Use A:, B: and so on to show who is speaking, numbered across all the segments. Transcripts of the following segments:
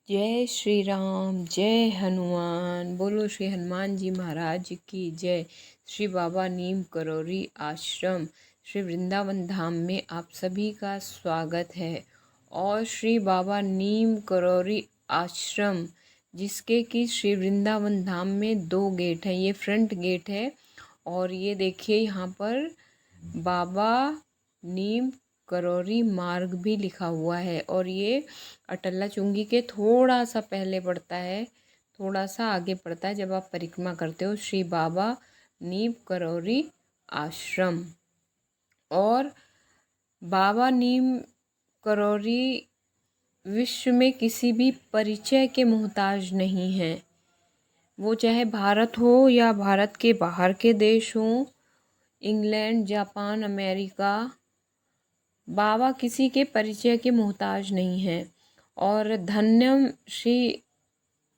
A: जय श्री राम, जय हनुमान। बोलो श्री हनुमान जी महाराज की जय। श्री बाबा नीम करौरी आश्रम श्री वृंदावन धाम में आप सभी का स्वागत है। और श्री बाबा नीम करौरी आश्रम जिसके कि श्री वृंदावन धाम में 2 गेट हैं। ये फ्रंट गेट है और ये देखिए यहाँ पर बाबा नीम करौरी मार्ग भी लिखा हुआ है। और ये अटल्ला चुंगी के थोड़ा सा पहले पड़ता है, थोड़ा सा आगे पड़ता है जब आप परिक्रमा करते हो। श्री बाबा नीम करौरी आश्रम। और बाबा नीम करौरी विश्व में किसी भी परिचय के मोहताज नहीं हैं। वो चाहे भारत हो या भारत के बाहर के देश हों, इंग्लैंड, जापान, अमेरिका, बाबा किसी के परिचय के मोहताज नहीं हैं। और धन्यम श्री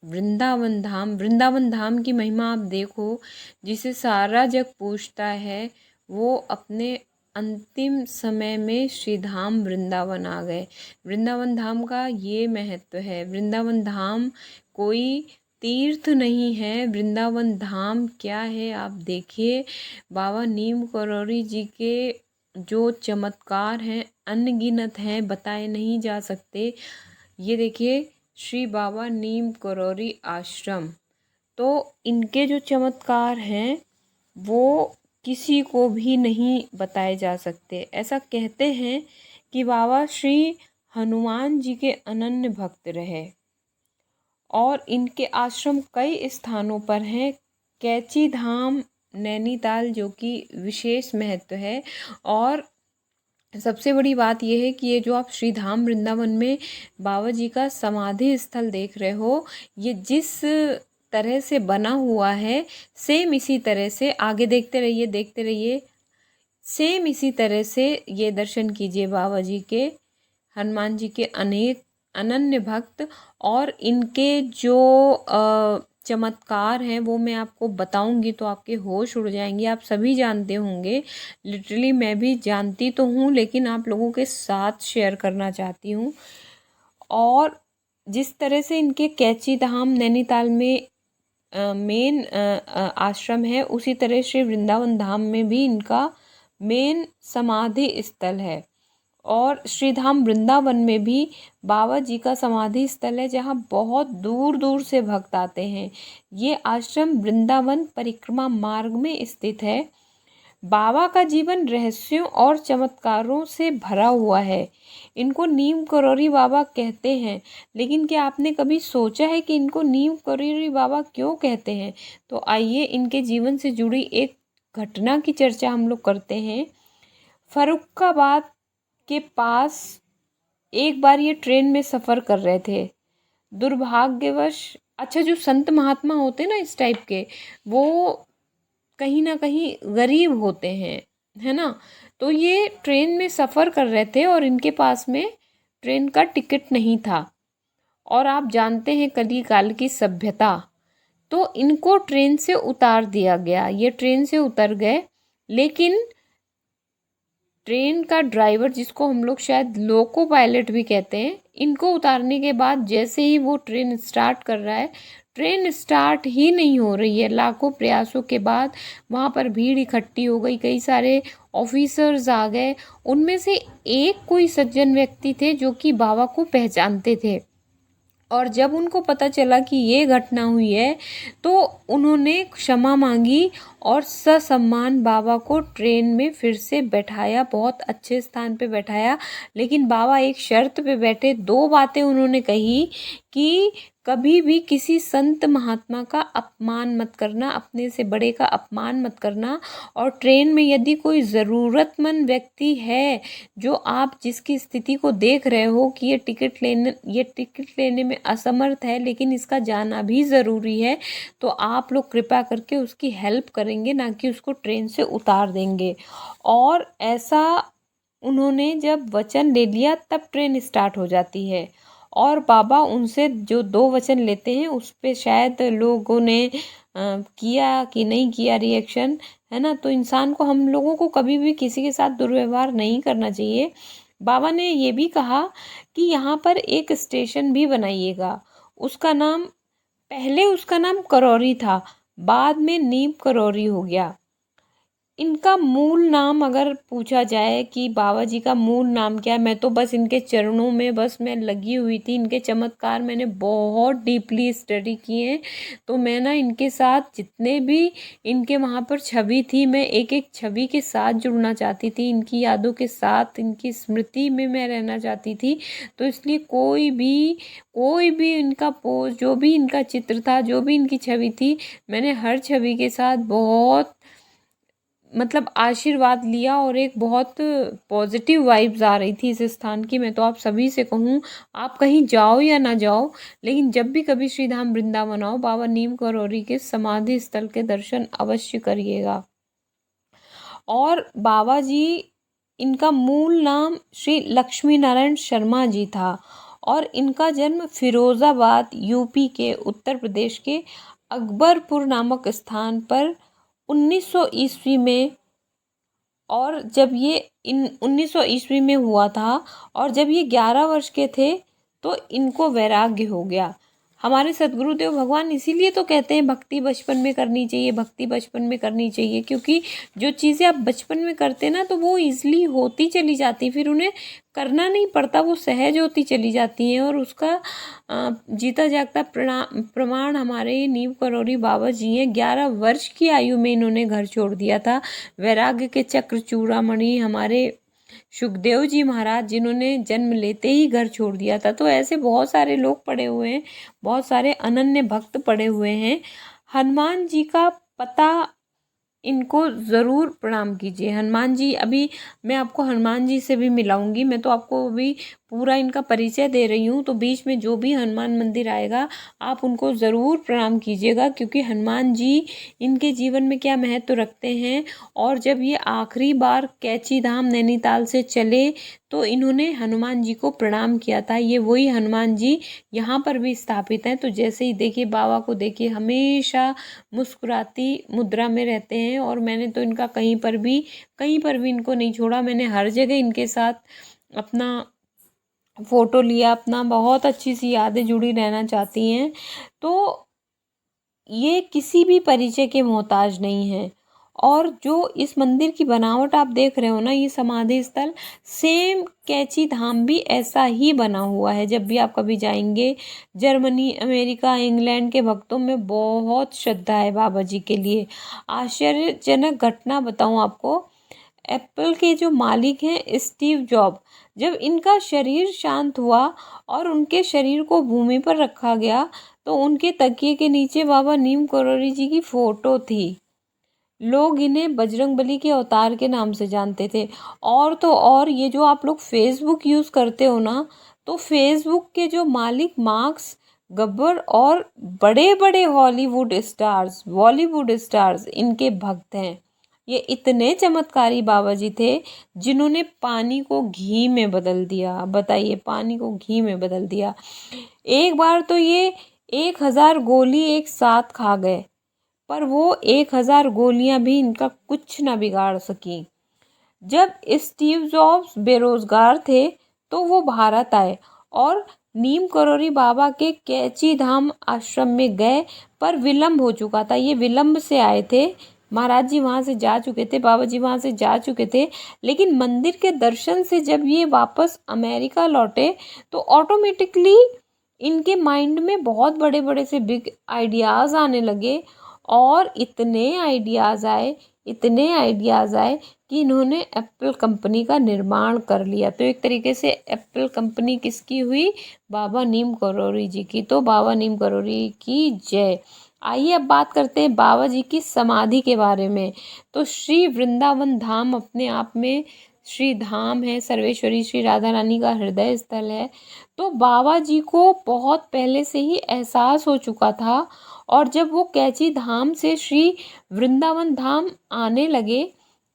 A: वृंदावन धाम की महिमा आप देखो, जिसे सारा जग पूछता है, वो अपने अंतिम समय में श्री धाम वृंदावन आ गए। वृंदावन धाम का ये महत्व है। वृंदावन धाम कोई तीर्थ नहीं है। वृंदावन धाम क्या है आप देखिए। बाबा नीम करौरी जी के जो चमत्कार हैं अनगिनत हैं, बताए नहीं जा सकते। ये देखिए श्री बाबा नीम करौरी आश्रम, तो इनके जो चमत्कार हैं वो किसी को भी नहीं बताए जा सकते। ऐसा कहते हैं कि बाबा श्री हनुमान जी के अनन्य भक्त रहे और इनके आश्रम कई स्थानों पर हैं। कैची धाम नैनीताल जो कि विशेष महत्व है। और सबसे बड़ी बात यह है कि ये जो आप श्री धाम वृंदावन में बाबा जी का समाधि स्थल देख रहे हो, ये जिस तरह से बना हुआ है सेम इसी तरह से, आगे देखते रहिए, सेम इसी तरह से ये दर्शन कीजिए बाबा जी के, हनुमान जी के अनेक अनन्य भक्त। और इनके जो चमत्कार हैं वो मैं आपको बताऊंगी तो आपके होश उड़ जाएंगे। आप सभी जानते होंगे, लिटरली मैं भी जानती तो हूँ, लेकिन आप लोगों के साथ शेयर करना चाहती हूँ। और जिस तरह से इनके कैची धाम नैनीताल में मेन आश्रम है, उसी तरह श्री वृंदावन धाम में भी इनका मेन समाधि स्थल है। और श्री धाम वृंदावन में भी बाबा जी का समाधि स्थल है, जहाँ बहुत दूर दूर से भक्त आते हैं। ये आश्रम वृंदावन परिक्रमा मार्ग में स्थित है। बाबा का जीवन रहस्यों और चमत्कारों से भरा हुआ है। इनको नीम करोरी बाबा कहते हैं, लेकिन क्या आपने कभी सोचा है कि इनको नीम करोरी बाबा क्यों कहते हैं? तो आइए इनके जीवन से जुड़ी एक घटना की चर्चा हम लोग करते हैं। फर्रुखाबाद के पास एक बार ये ट्रेन में सफ़र कर रहे थे। दुर्भाग्यवश अच्छा, जो संत महात्मा होते हैं ना इस टाइप के, वो कहीं ना कहीं गरीब होते हैं, है ना। तो ये ट्रेन में सफ़र कर रहे थे और इनके पास में ट्रेन का टिकट नहीं था। और आप जानते हैं कलिकाल की सभ्यता, तो इनको ट्रेन से उतार दिया गया। ये ट्रेन से उतर गए, लेकिन ट्रेन का ड्राइवर, जिसको हम लोग शायद लोको पायलट भी कहते हैं, इनको उतारने के बाद जैसे ही वो ट्रेन स्टार्ट कर रहा है, ट्रेन स्टार्ट ही नहीं हो रही है। लाखों प्रयासों के बाद वहाँ पर भीड़ इकट्ठी हो गई, कई सारे ऑफिसर्स आ गए। उनमें से एक कोई सज्जन व्यक्ति थे जो कि बाबा को पहचानते थे, और जब उनको पता चला कि ये घटना हुई है तो उन्होंने क्षमा मांगी और ससम्मान बाबा को ट्रेन में फिर से बैठाया, बहुत अच्छे स्थान पे बैठाया। लेकिन बाबा एक शर्त पे बैठे। दो बातें उन्होंने कही कि कभी भी किसी संत महात्मा का अपमान मत करना, अपने से बड़े का अपमान मत करना, और ट्रेन में यदि कोई ज़रूरतमंद व्यक्ति है जो आप जिसकी स्थिति को देख रहे हो कि ये टिकट लेने में असमर्थ है, लेकिन इसका जाना भी ज़रूरी है, तो आप लोग कृपा करके उसकी हेल्प करेंगे, ना कि उसको ट्रेन से उतार देंगे। और ऐसा उन्होंने जब वचन ले लिया तब ट्रेन स्टार्ट हो जाती है। और बाबा उनसे जो दो वचन लेते हैं उस पे शायद लोगों ने किया कि नहीं किया रिएक्शन, है ना। तो इंसान को, हम लोगों को कभी भी किसी के साथ दुर्व्यवहार नहीं करना चाहिए। बाबा ने ये भी कहा कि यहाँ पर एक स्टेशन भी बनाइएगा। उसका नाम, पहले उसका नाम करौरी था, बाद में नीम करौरी हो गया। इनका मूल नाम अगर पूछा जाए कि बाबा जी का मूल नाम क्या है, मैं तो बस इनके चरणों में बस मैं लगी हुई थी। इनके चमत्कार मैंने बहुत डीपली स्टडी किए, तो मैं ना इनके साथ जितने भी इनके वहाँ पर छवि थी, मैं एक एक छवि के साथ जुड़ना चाहती थी, इनकी यादों के साथ, इनकी स्मृति में मैं रहना चाहती थी। तो इसलिए कोई भी इनका पोज, जो भी इनका चित्र था, जो भी इनकी छवि थी, मैंने हर छवि के साथ बहुत मतलब आशीर्वाद लिया, और एक बहुत पॉजिटिव वाइब्स आ रही थी इस स्थान की। मैं तो आप सभी से कहूँ, आप कहीं जाओ या ना जाओ, लेकिन जब भी कभी श्री धाम वृंदावन आओ, बाबा नीम करौरी के समाधि स्थल के दर्शन अवश्य करिएगा। और बाबा जी, इनका मूल नाम श्री लक्ष्मी नारायण शर्मा जी था, और इनका जन्म फिरोज़ाबाद यूपी के उत्तर प्रदेश के अकबरपुर नामक स्थान पर 1900 ईस्वी में, और जब ये इन 1900 ईस्वी में हुआ था, और जब ये 11 वर्ष के थे तो इनको वैराग्य हो गया। हमारे सदगुरुदेव भगवान इसीलिए तो कहते हैं भक्ति बचपन में करनी चाहिए, भक्ति बचपन में करनी चाहिए, क्योंकि जो चीज़ें आप बचपन में करते ना, तो वो ईजिली होती चली जाती, फिर उन्हें करना नहीं पड़ता, वो सहज होती चली जाती हैं। और उसका जीता जागता प्रमाण हमारे नीम करौरी बाबा जी हैं। 11 वर्ष की आयु में इन्होंने घर छोड़ दिया था। वैराग्य के चक्र चूड़ामणि हमारे सुखदेव जी महाराज, जिन्होंने जन्म लेते ही घर छोड़ दिया था। तो ऐसे बहुत सारे लोग पड़े हुए हैं, बहुत सारे अनन्य भक्त पड़े हुए हैं। हनुमान जी का पता, इनको ज़रूर प्रणाम कीजिए। हनुमान जी, अभी मैं आपको हनुमान जी से भी मिलाऊंगी। मैं तो आपको अभी पूरा इनका परिचय दे रही हूँ, तो बीच में जो भी हनुमान मंदिर आएगा आप उनको ज़रूर प्रणाम कीजिएगा, क्योंकि हनुमान जी इनके जीवन में क्या महत्व रखते हैं। और जब ये आखिरी बार कैची धाम नैनीताल से चले तो इन्होंने हनुमान जी को प्रणाम किया था। ये वही हनुमान जी यहाँ पर भी स्थापित हैं। तो जैसे ही देखिए, बाबा को देखिए, हमेशा मुस्कुराती मुद्रा में रहते हैं, और मैंने तो इनका कहीं पर भी इनको नहीं छोड़ा। मैंने हर जगह इनके साथ अपना फ़ोटो लिया, अपना बहुत अच्छी सी यादें जुड़ी रहना चाहती हैं। तो ये किसी भी परिचय के मोहताज नहीं हैं, और जो इस मंदिर की बनावट आप देख रहे हो ना, ये समाधि स्थल सेम कैची धाम भी ऐसा ही बना हुआ है। जब भी आप कभी जाएंगे जर्मनी, अमेरिका, इंग्लैंड के भक्तों में बहुत श्रद्धा है बाबा जी के लिए। आश्चर्यजनक घटना बताऊं आपको, एप्पल के जो मालिक हैं स्टीव जॉब, जब इनका शरीर शांत हुआ और उनके शरीर को भूमि पर रखा गया तो उनके तकिए के नीचे बाबा नीम करोली जी की फोटो थी। लोग इन्हें बजरंगबली के अवतार के नाम से जानते थे। और तो और ये जो आप लोग फेसबुक यूज़ करते हो ना, तो फेसबुक के जो मालिक मार्क्स गब्बर और बड़े बड़े हॉलीवुड स्टार्स, बॉलीवुड स्टार्स इनके भक्त हैं। ये इतने चमत्कारी बाबा जी थे जिन्होंने पानी को घी में बदल दिया। बताइए, पानी को घी में बदल दिया। एक बार तो ये 1000 गोली एक साथ खा गए, पर वो 1000 गोलियां भी इनका कुछ ना बिगाड़ सकी। जब स्टीव जॉब्स बेरोजगार थे तो वो भारत आए और नीम करोली बाबा के कैची धाम आश्रम में गए, पर विलम्ब हो चुका था। ये विलम्ब से आए थे, महाराज जी वहाँ से जा चुके थे, बाबा जी वहाँ से जा चुके थे, लेकिन मंदिर के दर्शन से जब ये वापस अमेरिका लौटे तो ऑटोमेटिकली इनके माइंड में बहुत बड़े बड़े से बिग आइडियाज़ आने लगे। और इतने आइडियाज़ आए, इतने आइडियाज़ आए कि इन्होंने एप्पल कंपनी का निर्माण कर लिया। तो एक तरीके से एप्पल कंपनी किसकी हुई? बाबा नीम करोली जी की। तो बाबा नीम करोली की जय। आइए अब बात करते हैं बाबा जी की समाधि के बारे में। तो श्री वृंदावन धाम अपने आप में श्री धाम है, सर्वेश्वरी श्री राधा रानी का हृदय स्थल है। तो बाबा जी को बहुत पहले से ही एहसास हो चुका था, और जब वो कैची धाम से श्री वृंदावन धाम आने लगे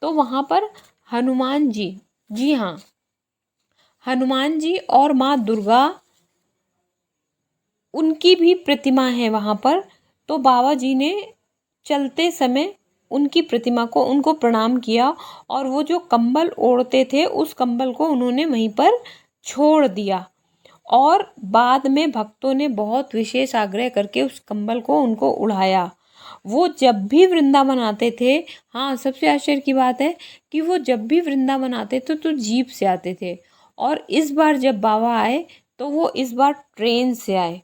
A: तो वहाँ पर हनुमान जी, जी हाँ, हनुमान जी और माँ दुर्गा, उनकी भी प्रतिमा है वहाँ पर। तो बाबा जी ने चलते समय उनकी प्रतिमा को, उनको प्रणाम किया, और वो जो कंबल ओढ़ते थे उस कंबल को उन्होंने वहीं पर छोड़ दिया। और बाद में भक्तों ने बहुत विशेष आग्रह करके उस कंबल को उनको उड़ाया। वो जब भी वृंदावन आते थे, हाँ सबसे आश्चर्य की बात है कि वो जब भी वृंदावन आते थे तो जीप से आते थे, और इस बार जब बाबा आए तो वो इस बार ट्रेन से आए।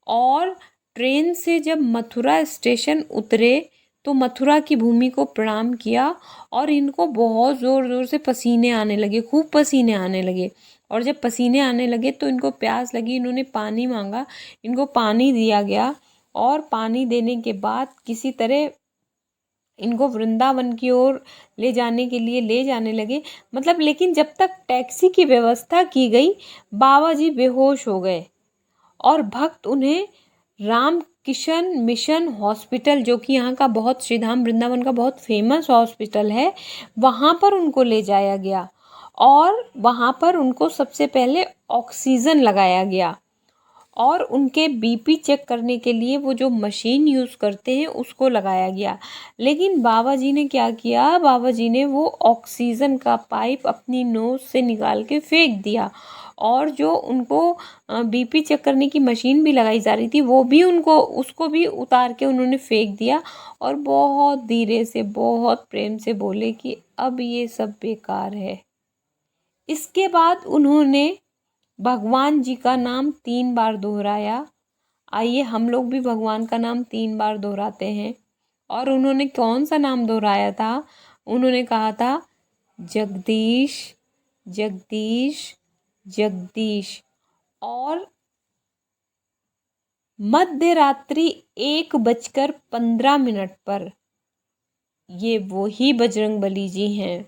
A: और ट्रेन से जब मथुरा स्टेशन उतरे तो मथुरा की भूमि को प्रणाम किया, और इनको बहुत ज़ोर ज़ोर से पसीने आने लगे, खूब पसीने आने लगे। और जब पसीने आने लगे तो इनको प्यास लगी, इन्होंने पानी मांगा, इनको पानी दिया गया, और पानी देने के बाद किसी तरह इनको वृंदावन की ओर ले जाने के लिए ले जाने लगे। मतलब लेकिन जब तक टैक्सी की व्यवस्था की गई, बाबा जी बेहोश हो गए, और भक्त उन्हें राम किशन मिशन हॉस्पिटल, जो कि यहाँ का बहुत, श्रीधाम वृंदावन का बहुत फेमस हॉस्पिटल है, वहाँ पर उनको ले जाया गया। और वहाँ पर उनको सबसे पहले ऑक्सीजन लगाया गया, और उनके बीपी चेक करने के लिए वो जो मशीन यूज़ करते हैं उसको लगाया गया। लेकिन बाबा जी ने क्या किया, बाबा जी ने वो ऑक्सीजन का पाइप अपनी नोज़ से निकाल के फेंक दिया, और जो उनको बीपी चेक करने की मशीन भी लगाई जा रही थी वो भी उनको, उसको भी उतार के उन्होंने फेंक दिया, और बहुत धीरे से, बहुत प्रेम से बोले कि अब ये सब बेकार है। इसके बाद उन्होंने भगवान जी का नाम 3 बार दोहराया। आइए हम लोग भी भगवान का नाम 3 बार दोहराते हैं। और उन्होंने कौन सा नाम दोहराया था? उन्होंने कहा था जगदीश, जगदीश, जगदीश। और मध्य रात्रि 1:15 पर, ये वो ही बजरंगबली जी हैं।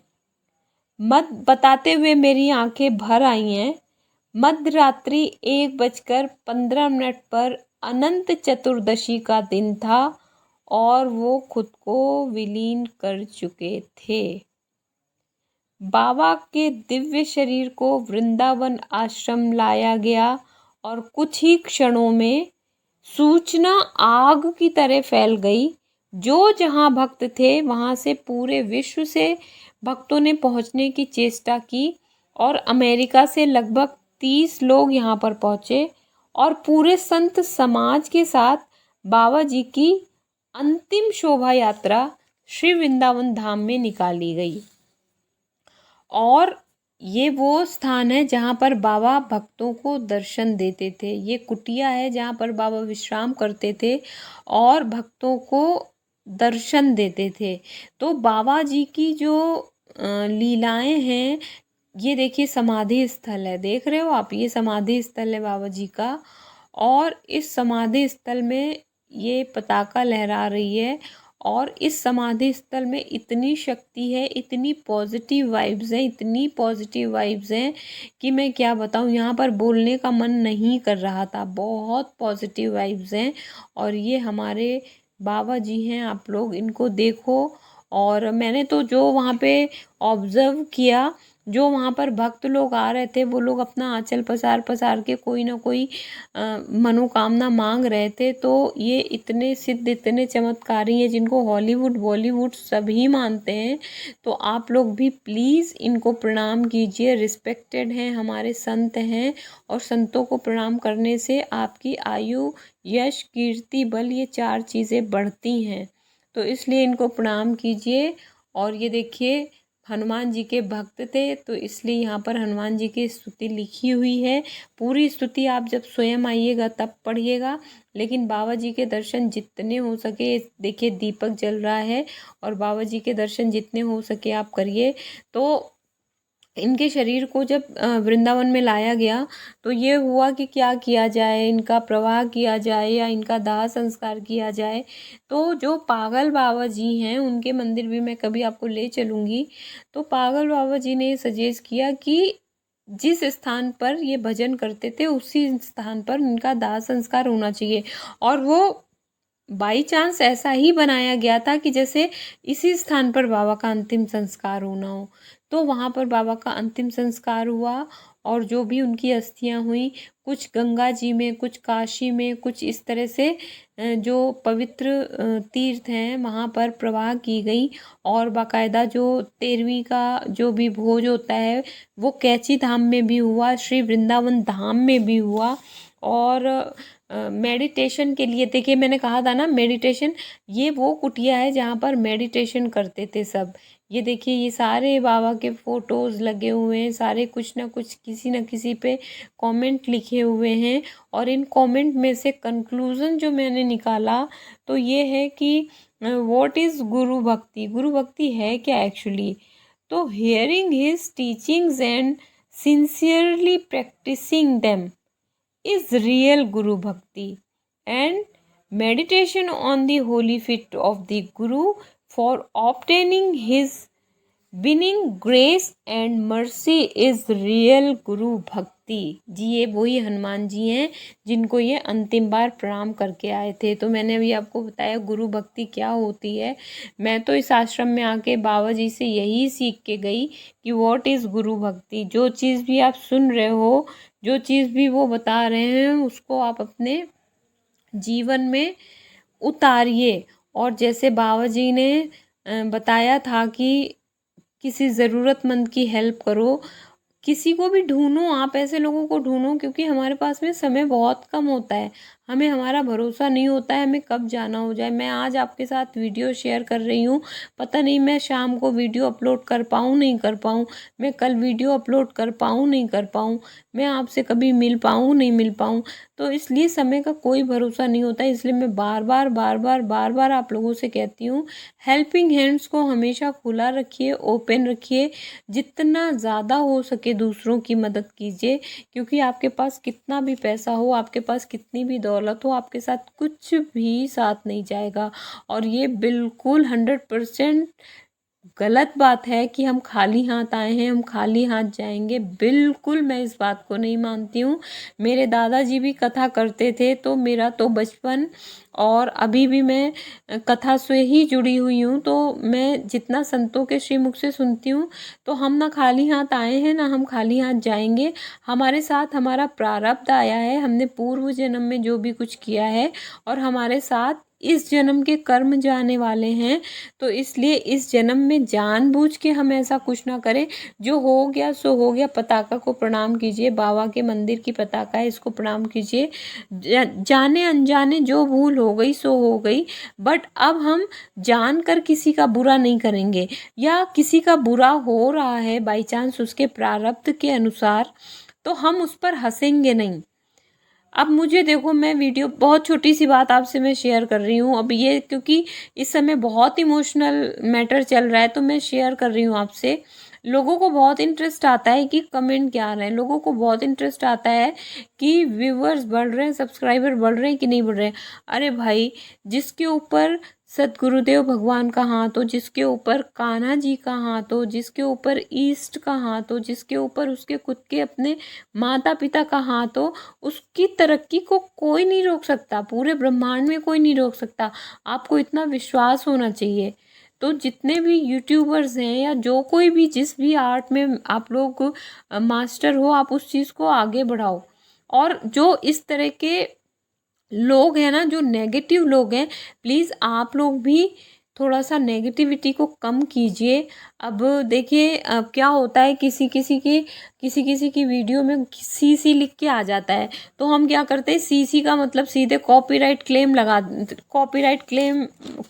A: मत बताते हुए मेरी आंखें भर आई हैं। मध्य रात्रि 1:15 पर अनंत चतुर्दशी का दिन था, और वो खुद को विलीन कर चुके थे। बाबा के दिव्य शरीर को वृंदावन आश्रम लाया गया, और कुछ ही क्षणों में सूचना आग की तरह फैल गई। जो जहाँ भक्त थे वहाँ से पूरे विश्व से भक्तों ने पहुँचने की चेष्टा की, और अमेरिका से लगभग 30 लोग यहाँ पर पहुँचे, और पूरे संत समाज के साथ बाबा जी की अंतिम शोभा यात्रा श्री वृंदावन धाम में निकाली गई। और ये वो स्थान है जहाँ पर बाबा भक्तों को दर्शन देते थे। ये कुटिया है जहाँ पर बाबा विश्राम करते थे और भक्तों को दर्शन देते थे। तो बाबा जी की जो लीलाएं हैं, ये देखिए समाधि स्थल है, देख रहे हो आप, ये समाधि स्थल है बाबा जी का। और इस समाधि स्थल में ये पताका लहरा रही है। और इस समाधि स्थल में इतनी शक्ति है, इतनी पॉजिटिव वाइब्स हैं, इतनी पॉजिटिव वाइब्स हैं कि मैं क्या बताऊं, यहाँ पर बोलने का मन नहीं कर रहा था। बहुत पॉजिटिव वाइब्स हैं। और ये हमारे बाबा जी हैं, आप लोग इनको देखो। और मैंने तो जो वहाँ पे ऑब्ज़र्व किया, जो वहाँ पर भक्त लोग आ रहे थे, वो लोग अपना आंचल पसार पसार के कोई ना कोई मनोकामना मांग रहे थे। तो ये इतने सिद्ध, इतने चमत्कारी हैं जिनको हॉलीवुड बॉलीवुड सभी मानते हैं। तो आप लोग भी प्लीज़ इनको प्रणाम कीजिए। रिस्पेक्टेड हैं, हमारे संत हैं। और संतों को प्रणाम करने से आपकी आयु, यश, कीर्ति, बल, ये 4 चीज़ें बढ़ती हैं। तो इसलिए इनको प्रणाम कीजिए। और ये देखिए, हनुमान जी के भक्त थे, तो इसलिए यहाँ पर हनुमान जी की स्तुति लिखी हुई है। पूरी स्तुति आप जब स्वयं आइएगा तब पढ़िएगा, लेकिन बाबा जी के दर्शन जितने हो सके, देखिए दीपक जल रहा है, और बाबा जी के दर्शन जितने हो सके आप करिए। तो इनके शरीर को जब वृंदावन में लाया गया, तो ये हुआ कि क्या किया जाए, इनका प्रवाह किया जाए या इनका दाह संस्कार किया जाए। तो जो पागल बाबा जी हैं, उनके मंदिर भी मैं कभी आपको ले चलूँगी। तो पागल बाबा जी ने सजेस्ट किया कि जिस स्थान पर ये भजन करते थे, उसी स्थान पर इनका दाह संस्कार होना चाहिए। और वो बाई चांस ऐसा ही बनाया गया था कि जैसे इसी स्थान पर बाबा का अंतिम संस्कार होना हो। तो वहाँ पर बाबा का अंतिम संस्कार हुआ। और जो भी उनकी अस्थियां हुई, कुछ गंगा जी में, कुछ काशी में, कुछ इस तरह से जो पवित्र तीर्थ हैं वहाँ पर प्रवाह की गई। और बाकायदा जो 13वीं का जो भी भोज होता है, वो कैची धाम में भी हुआ, श्री वृंदावन धाम में भी हुआ। और मेडिटेशन के लिए, देखिए मैंने कहा था ना मेडिटेशन, ये वो कुटिया है जहाँ पर मेडिटेशन करते थे सब। ये देखिए, ये सारे बाबा के फ़ोटोज़ लगे हुए हैं, सारे कुछ ना कुछ, किसी न किसी पे कमेंट लिखे हुए हैं। और इन कमेंट में से कंक्लूज़न जो मैंने निकाला, तो ये है कि व्हाट इज़ गुरु भक्ति। गुरु भक्ति है क्या एक्चुअली? तो hearing his teachings and sincerely practicing them is real Guru Bhakti, and meditation on the holy feet of the Guru for obtaining his winning grace and mercy is real Guru Bhakti। जी, ये वही हनुमान जी हैं जिनको ये अंतिम बार प्रणाम करके आए थे। तो मैंने अभी आपको बताया गुरु भक्ति क्या होती है। मैं तो इस आश्रम में आके बाबा जी से यही सीख के गई कि व्हाट इज़ गुरु भक्ति। जो चीज़ भी आप सुन रहे हो, जो चीज़ भी वो बता रहे हैं, उसको आप अपने जीवन में उतारिए। और जैसे बाबा जी ने बताया था कि किसी ज़रूरतमंद की हेल्प करो, किसी को भी ढूंढो, आप ऐसे लोगों को ढूंढो, क्योंकि हमारे पास में समय बहुत कम होता है। हमें हमारा भरोसा नहीं होता है, हमें कब जाना हो जाए। मैं आज आपके साथ वीडियो शेयर कर रही हूँ, पता नहीं मैं शाम को वीडियो अपलोड कर पाऊँ नहीं कर पाऊँ, मैं कल वीडियो अपलोड कर पाऊँ नहीं कर पाऊँ, मैं आपसे कभी मिल पाऊँ नहीं मिल पाऊँ। तो इसलिए समय का कोई भरोसा नहीं होता है। इसलिए मैं बार बार बार बार बार बार आप लोगों से कहती हूँ, हेल्पिंग हैंड्स को हमेशा खुला रखिए, ओपन रखिए। जितना ज़्यादा हो सके दूसरों की मदद कीजिए, क्योंकि आपके पास कितना भी पैसा हो, आपके पास कितनी भी दौलत हो, आपके साथ कुछ भी साथ नहीं जाएगा। और ये बिल्कुल 100% गलत बात है कि हम खाली हाथ आए हैं, हम खाली हाथ जाएंगे। बिल्कुल मैं इस बात को नहीं मानती हूँ। मेरे दादाजी भी कथा करते थे, तो मेरा तो बचपन और अभी भी मैं कथा से ही जुड़ी हुई हूँ। तो मैं जितना संतों के श्रीमुख से सुनती हूँ, तो हम ना खाली हाथ आए हैं, ना हम खाली हाथ जाएंगे। हमारे साथ हमारा प्रारब्ध आया है, हमने पूर्व जन्म में जो भी कुछ किया है, और हमारे साथ इस जन्म के कर्म जाने वाले हैं, तो इसलिए इस जन्म में जानबूझ के हम ऐसा कुछ ना करें। जो हो गया सो हो गया। पताका को प्रणाम कीजिए, बाबा के मंदिर की पताका है, इसको प्रणाम कीजिए। जाने अनजाने जो भूल हो गई सो हो गई, बट अब हम जानकर किसी का बुरा नहीं करेंगे, या किसी का बुरा हो रहा है बाई चांस उसके प्रारब्ध के अनुसार, तो हम उस पर हंसेंगे नहीं। अब मुझे देखो, मैं वीडियो बहुत छोटी सी बात आपसे मैं शेयर कर रही हूँ अब ये, क्योंकि इस समय बहुत इमोशनल मैटर चल रहा है, तो मैं शेयर कर रही हूँ आपसे। लोगों को बहुत इंटरेस्ट आता है कि कमेंट क्या आ रहे हैं, लोगों को बहुत इंटरेस्ट आता है कि व्यूवर्स बढ़ रहे हैं, सब्सक्राइबर बढ़ रहे हैं कि नहीं बढ़ रहे हैं। अरे भाई, जिसके ऊपर सदगुरुदेव भगवान का हाथ हो, जिसके ऊपर कान्हा जी का हाथ हो, जिसके ऊपर ईस्ट का हाथ हो, जिसके ऊपर उसके खुद के अपने माता पिता का हाथ हो, उसकी तरक्की को कोई नहीं रोक सकता, पूरे ब्रह्मांड में कोई नहीं रोक सकता। आपको इतना विश्वास होना चाहिए। तो जितने भी यूट्यूबर्स हैं, या जो कोई भी जिस भी आर्ट में आप लोग मास्टर हो, आप उस चीज़ को आगे बढ़ाओ। और जो इस तरह के लोग हैं ना, जो नेगेटिव लोग हैं, प्लीज़ आप लोग भी थोड़ा सा नेगेटिविटी को कम कीजिए। अब देखिए, अब क्या होता है, किसी की वीडियो में सीसी लिख के आ जाता है, तो हम क्या करते हैं, सीसी का मतलब सीधे कॉपीराइट क्लेम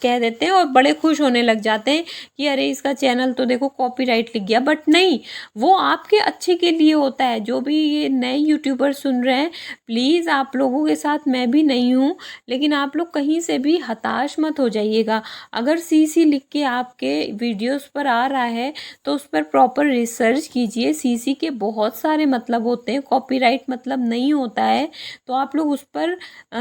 A: कह देते हैं, और बड़े खुश होने लग जाते हैं कि अरे इसका चैनल तो देखो कॉपीराइट लिख गया। बट नहीं, वो आपके अच्छे के लिए होता है। जो भी ये नए यूट्यूबर सुन रहे हैं, प्लीज़ आप लोगों के साथ मैं भी नहीं हूँ, लेकिन आप लोग कहीं से भी हताश मत हो जाइएगा। अगर सीसी लिख के आपके वीडियोस पर आ रहा है, तो उस पर प्रॉपर रिसर्च कीजिए। सीसी के बहुत सारे मतलब होते हैं, कॉपीराइट मतलब नहीं होता है। तो आप लोग उस पर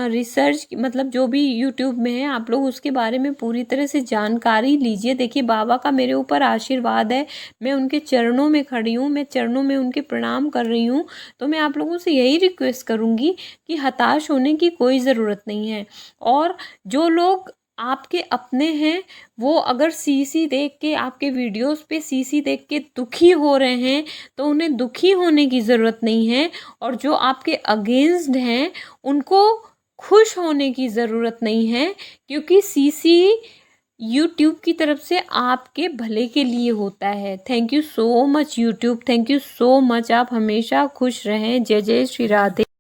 A: रिसर्च, मतलब जो भी यूट्यूब में है, आप लोग उसके बारे में पूरी तरह से जानकारी लीजिए। देखिए, बाबा का मेरे ऊपर आशीर्वाद है, मैं उनके चरणों में खड़ी हूँ, मैं चरणों में उनके प्रणाम कर रही हूँ। तो मैं आप लोगों से यही रिक्वेस्ट करूँगी कि हताश होने की कोई ज़रूरत नहीं है। और जो लोग आपके अपने हैं, वो अगर सीसी देख के, आपके वीडियोस पे सीसी देख के दुखी हो रहे हैं, तो उन्हें दुखी होने की ज़रूरत नहीं है। और जो आपके अगेंस्ट हैं, उनको खुश होने की ज़रूरत नहीं है, क्योंकि सीसी यूट्यूब की तरफ से आपके भले के लिए होता है। Thank you so much YouTube, thank you so much. आप हमेशा खुश रहें। जय जय श्री राधे।